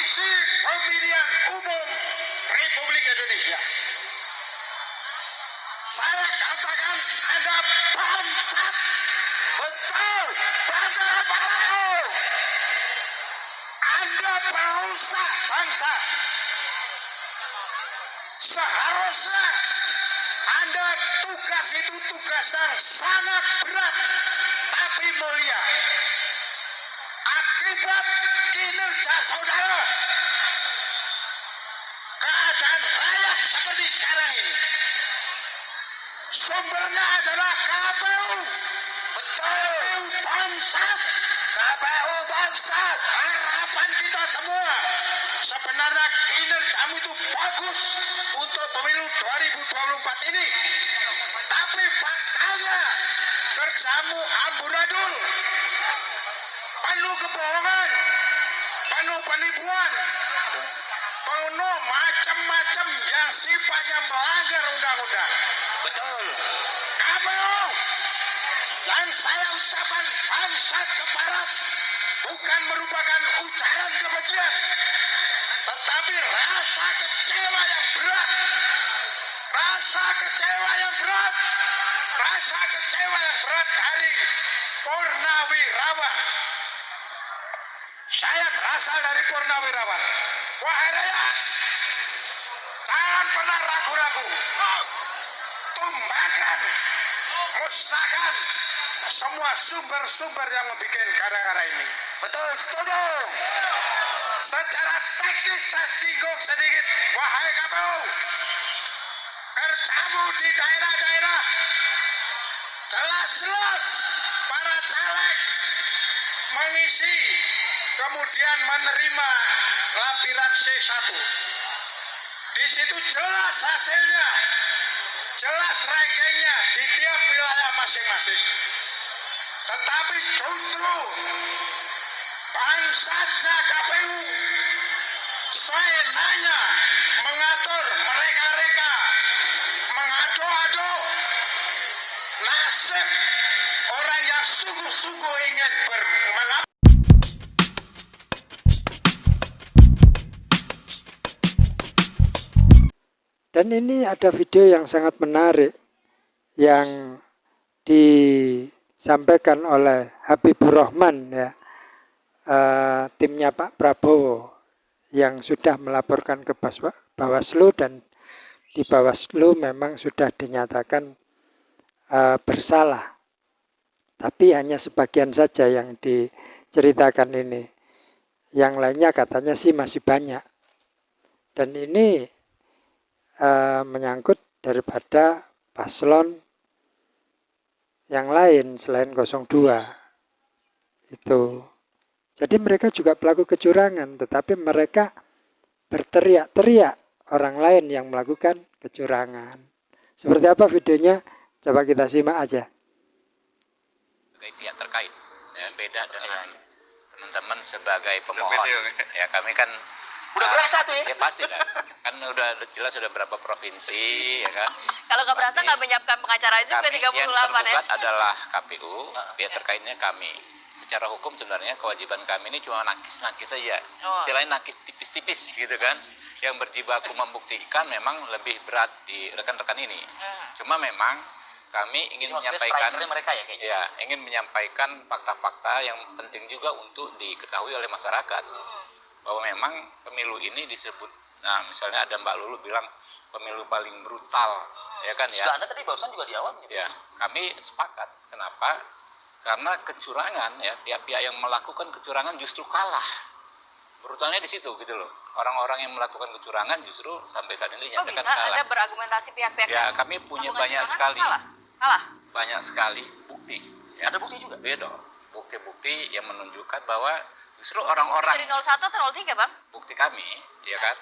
Komisi Pemilihan Umum Republik Indonesia. Saya katakan Anda bangsat. Betul, bangsat. Anda perusak bangsa. Seharusnya Anda tugas itu tugas yang sangat berat tapi mulia. Akibat kinerja saudara, keadaan rakyat seperti sekarang ini sumbernya adalah KPU. Betul, bangsat. KPU bangsat. Harapan kita semua sebenarnya kinerjamu itu bagus untuk pemilu 2024 ini, tapi faktanya kerjamu amburadul, penuh kebohongan, penuh penipuan, penuh macam-macam yang sifatnya melanggar undang-undang. Betul. KPU yang saya ucapkan bangsat ke barat bukan merupakan ujaran kebencian, tetapi rasa kecewa yang berat. Rasa kecewa yang berat. Rasa kecewa yang berat dari Purnawirawan. Saya berasal dari Purnawirawan. Wahai rakyat, jangan pernah ragu-ragu. Tumbangkan, musnahkan semua sumber-sumber yang membuat gara-gara ini. Betul, setuju. Secara teknis saya singgung sedikit. Wahai KPU, kerjamu di daerah-daerah jelas-jelas para caleg mengisi kemudian menerima lampiran C1. Di situ jelas hasilnya, jelas rankingnya di tiap wilayah masing-masing. Tetapi justru bangsatnya KPU seenaknya mengatur mereka-reka, mengadu-adu nasib orang yang sungguh-sungguh ingin mengabdi. Dan ini ada video yang sangat menarik yang disampaikan oleh Habibur Rahman, ya, timnya Pak Prabowo yang sudah melaporkan ke Bawaslu, dan di Bawaslu memang sudah dinyatakan bersalah. Tapi hanya sebagian saja yang diceritakan ini. Yang lainnya katanya sih masih banyak. Dan ini menyangkut daripada paslon yang lain selain 02 itu. Jadi mereka juga pelaku kecurangan, tetapi mereka berteriak-teriak orang lain yang melakukan kecurangan. Seperti apa videonya? Coba kita simak aja. Sebagai pihak terkait, ya, beda dengan teman-teman sebagai pemohon. Ya, kami kan udah berasa tuh ya? Ya pasti lah. Kan udah jelas sudah berapa provinsi, ya kan. Kalau nggak berasa nggak menyiapkan pengacara juga 38 yang ya? tergugat adalah KPU, pihak terkaitnya kami. Secara hukum sebenarnya kewajiban kami ini cuma nakis-nakis saja. Selain nakis tipis-tipis gitu kan. Yang berjibaku membuktikan memang lebih berat di rekan-rekan ini. Cuma memang kami ingin menyampaikan mereka ya, kayaknya. Ya, ingin menyampaikan fakta-fakta yang penting juga untuk diketahui oleh masyarakat. Bahwa memang pemilu ini disebut, nah misalnya ada Mbak Lulu bilang pemilu paling brutal, ya kan ya. Anda tadi barusan juga di awal gitu. Ya, kami sepakat. Kenapa? Karena kecurangan, ya, pihak-pihak yang melakukan kecurangan justru kalah. Brutalnya di situ gitu loh. Orang-orang yang melakukan kecurangan justru sampai saat ini dinyatakan kalah. Anda berargumentasi pihak-pihak ya, kami punya banyak sekali. Kalah? Banyak sekali bukti. Ya. Ada bukti juga? Iya dong. Bukti-bukti yang menunjukkan bahwa justru orang-orang dari 01 atau 03, Bang? Bukti kami, ya kan,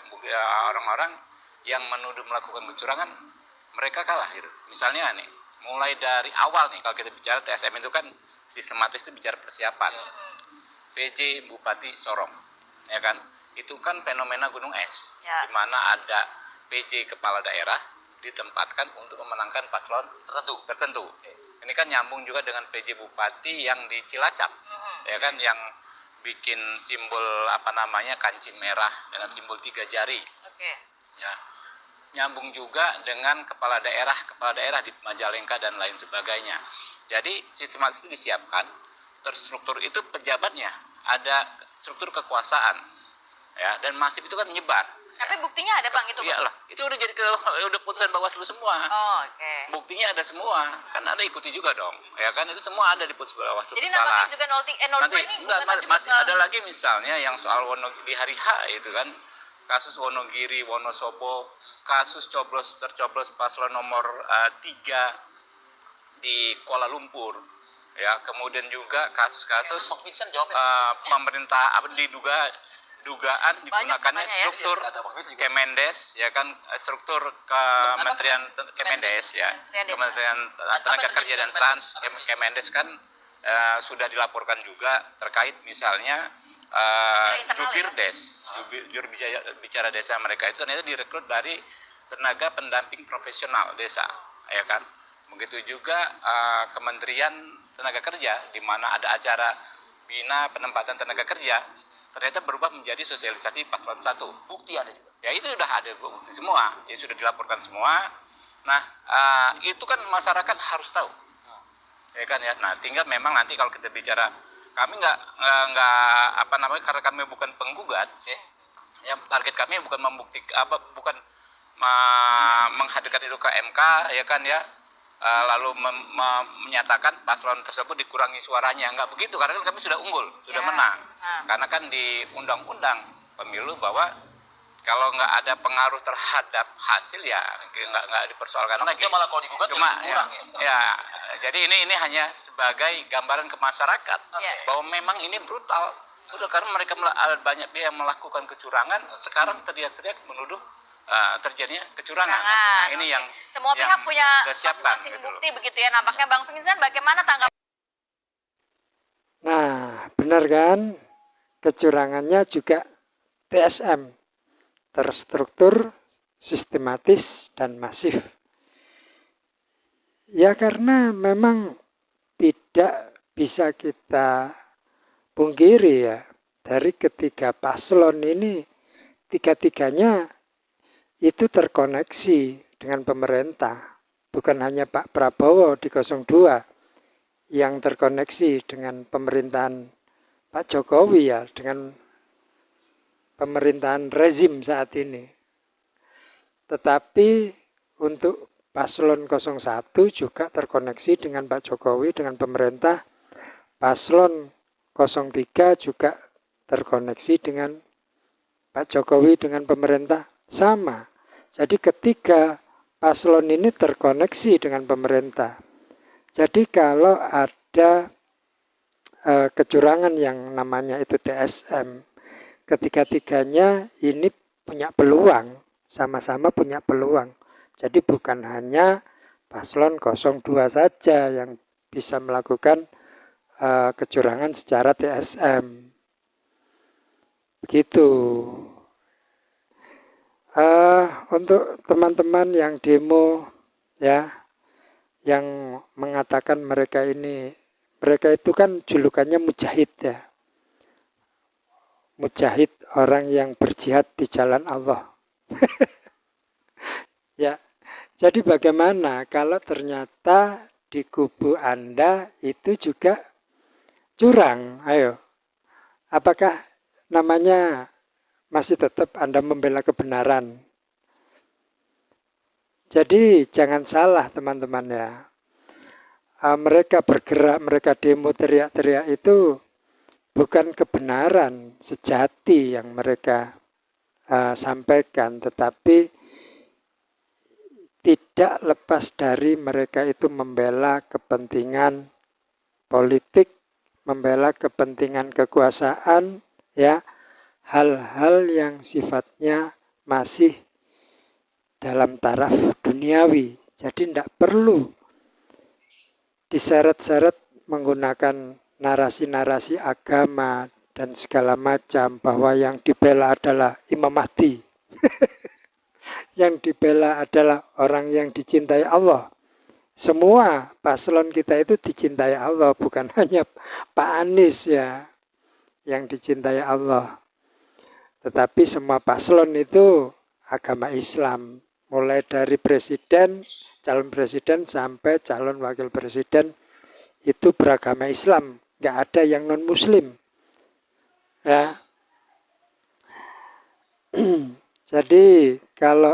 orang-orang yang menuduh melakukan kecurangan, mereka kalah gitu. Misalnya nih, mulai dari awal nih, kalau kita bicara TSM itu kan sistematis itu bicara persiapan. PJ Bupati Sorong, ya kan, itu kan fenomena gunung es, ya, di mana ada PJ kepala daerah ditempatkan untuk memenangkan paslon tertentu. Ini kan nyambung juga dengan PJ Bupati yang di Cilacap, ya kan, yang bikin simbol apa namanya kancing merah dengan simbol 3 jari. Oke. Ya. Nyambung juga dengan kepala daerah di Majalengka dan lain sebagainya. Jadi sistematis itu disiapkan, terstruktur itu pejabatnya, ada struktur kekuasaan, ya, dan masif itu kan menyebar. Tapi buktinya ada Bang itu? Iyalah, itu udah putusan Bawaslu semua. Oh, oke. Buktinya ada semua, kan Anda ikuti juga dong, ya kan itu semua ada di putusan Bawaslu. Jadi nampaknya juga 02 Nanti ini enggak, bukan masih ada lagi misalnya yang soal di hari H itu kan, kasus Wonogiri, Wonosobo, kasus tercoblos paslon nomor 3 di Kuala Lumpur, ya, kemudian juga kasus-kasus pemerintah dugaan digunakannya struktur Kemendes, ya kan, struktur Kementerian Kemendes, ya, Kementerian Tenaga Kerja dan Kemendes kan sudah dilaporkan juga terkait misalnya Jubirdes, juru bicara desa mereka itu ternyata direkrut dari tenaga pendamping profesional desa, ya kan. Begitu juga Kementerian Tenaga Kerja, di mana ada acara bina penempatan tenaga kerja, ternyata berubah menjadi sosialisasi paslon 1. Bukti ada juga. Ya itu sudah ada bukti semua, ya sudah dilaporkan semua. Nah, itu kan masyarakat harus tahu, ya kan ya. Nah, tinggal memang nanti kalau kita bicara, kami nggak apa namanya, karena kami bukan penggugat, ya, target kami bukan membuktikan bukan menghadirkan itu ke MK, ya kan ya. Lalu menyatakan paslon tersebut dikurangi suaranya, nggak begitu, karena kan kami sudah unggul, sudah menang. Karena kan di undang-undang pemilu bahwa kalau nggak ada pengaruh terhadap hasil ya nggak dipersoalkan lagi. Malah kalau digugat cuma ya, jadi ini hanya sebagai gambaran ke masyarakat bahwa memang ini brutal karena mereka banyak yang melakukan kecurangan, sekarang teriak-teriak menuduh terjadinya kecurangan. Nah, ini yang semua pihak punya masing-masing gitu bukti begitu ya. Nampaknya Bang Vincent, bagaimana tanggapan? Nah, benar kan? Kecurangannya juga TSM, terstruktur, sistematis, dan masif. Ya karena memang tidak bisa kita pungkiri ya, dari ketiga paslon ini, tiga-tiganya itu terkoneksi dengan pemerintah. Bukan hanya Pak Prabowo di 02 yang terkoneksi dengan pemerintahan Pak Jokowi ya, dengan pemerintahan rezim saat ini. Tetapi untuk paslon 01 juga terkoneksi dengan Pak Jokowi, dengan pemerintah. Paslon 03 juga terkoneksi dengan Pak Jokowi, dengan pemerintah. Sama. Jadi ketiga paslon ini terkoneksi dengan pemerintah. Jadi kalau ada kecurangan yang namanya itu TSM, ketiga-tiganya ini punya peluang, sama-sama punya peluang. Jadi bukan hanya paslon 02 saja yang bisa melakukan kecurangan secara TSM. Begitu. Untuk teman-teman yang demo ya, yang mengatakan mereka itu kan julukannya mujahid ya. Mujahid, orang yang berjihad di jalan Allah. Ya, jadi bagaimana kalau ternyata di kubu Anda itu juga curang? Ayo, apakah namanya masih tetap Anda membela kebenaran? Jadi jangan salah teman-teman ya. Mereka bergerak, mereka demo, teriak-teriak itu bukan kebenaran sejati yang mereka sampaikan, tetapi tidak lepas dari mereka itu membela kepentingan politik, membela kepentingan kekuasaan, ya, hal-hal yang sifatnya masih dalam taraf duniawi. Jadi tidak perlu diseret-seret menggunakan narasi-narasi agama dan segala macam, bahwa yang dibela adalah Imam Mahdi. Yang dibela adalah orang yang dicintai Allah. Semua paslon kita itu dicintai Allah, bukan hanya Pak Anies ya. yang dicintai Allah. Tetapi semua paslon itu agama Islam. Mulai dari presiden, calon presiden sampai calon wakil presiden itu beragama Islam. Nggak ada yang non-muslim. Ya. Jadi kalau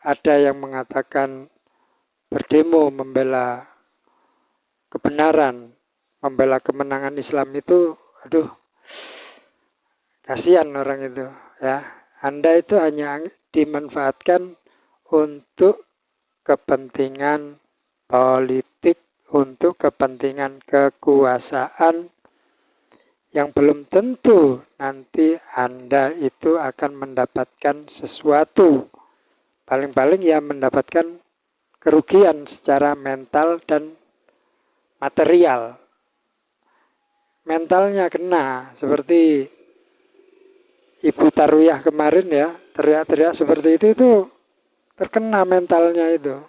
ada yang mengatakan berdemo membela kebenaran, membela kemenangan Islam itu, aduh, kasihan orang itu. Ya, Anda itu hanya dimanfaatkan untuk kepentingan politik, untuk kepentingan kekuasaan, yang belum tentu nanti Anda itu akan mendapatkan sesuatu. Paling-paling ya mendapatkan kerugian secara mental dan material. Mentalnya kena, seperti Ibu Tarwiyah kemarin ya, teriak-teriak seperti itu terkena mentalnya itu.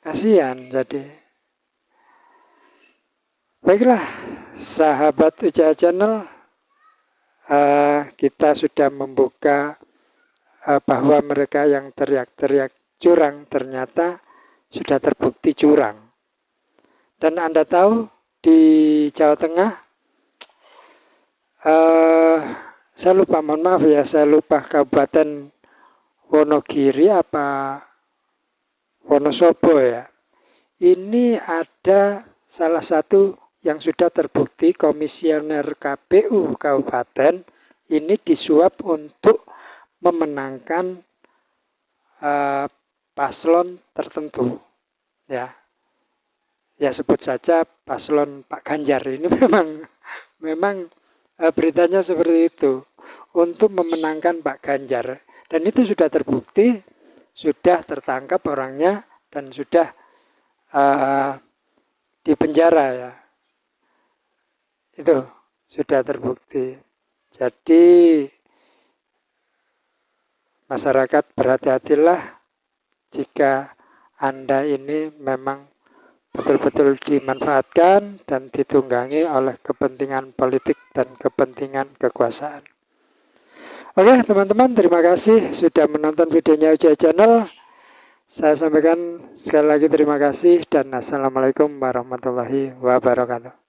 Kasihan jadi. Baiklah, sahabat UCA Channel, kita sudah membuka bahwa mereka yang teriak-teriak curang ternyata sudah terbukti curang. Dan Anda tahu di Jawa Tengah, saya lupa, mohon maaf ya, saya lupa Kabupaten Wonogiri apa Wonosobo ya. Ini ada salah satu yang sudah terbukti komisioner KPU Kabupaten ini disuap untuk memenangkan paslon tertentu. Ya sebut saja paslon Pak Ganjar ini memang beritanya seperti itu, untuk memenangkan Pak Ganjar, dan itu sudah terbukti, sudah tertangkap orangnya dan sudah dipenjara ya. Itu sudah terbukti. Jadi masyarakat berhati-hatilah jika Anda ini memang betul-betul dimanfaatkan dan ditunggangi oleh kepentingan politik dan kepentingan kekuasaan. Oke teman-teman, terima kasih sudah menonton videonya UCA Channel. Saya sampaikan sekali lagi terima kasih dan assalamualaikum warahmatullahi wabarakatuh.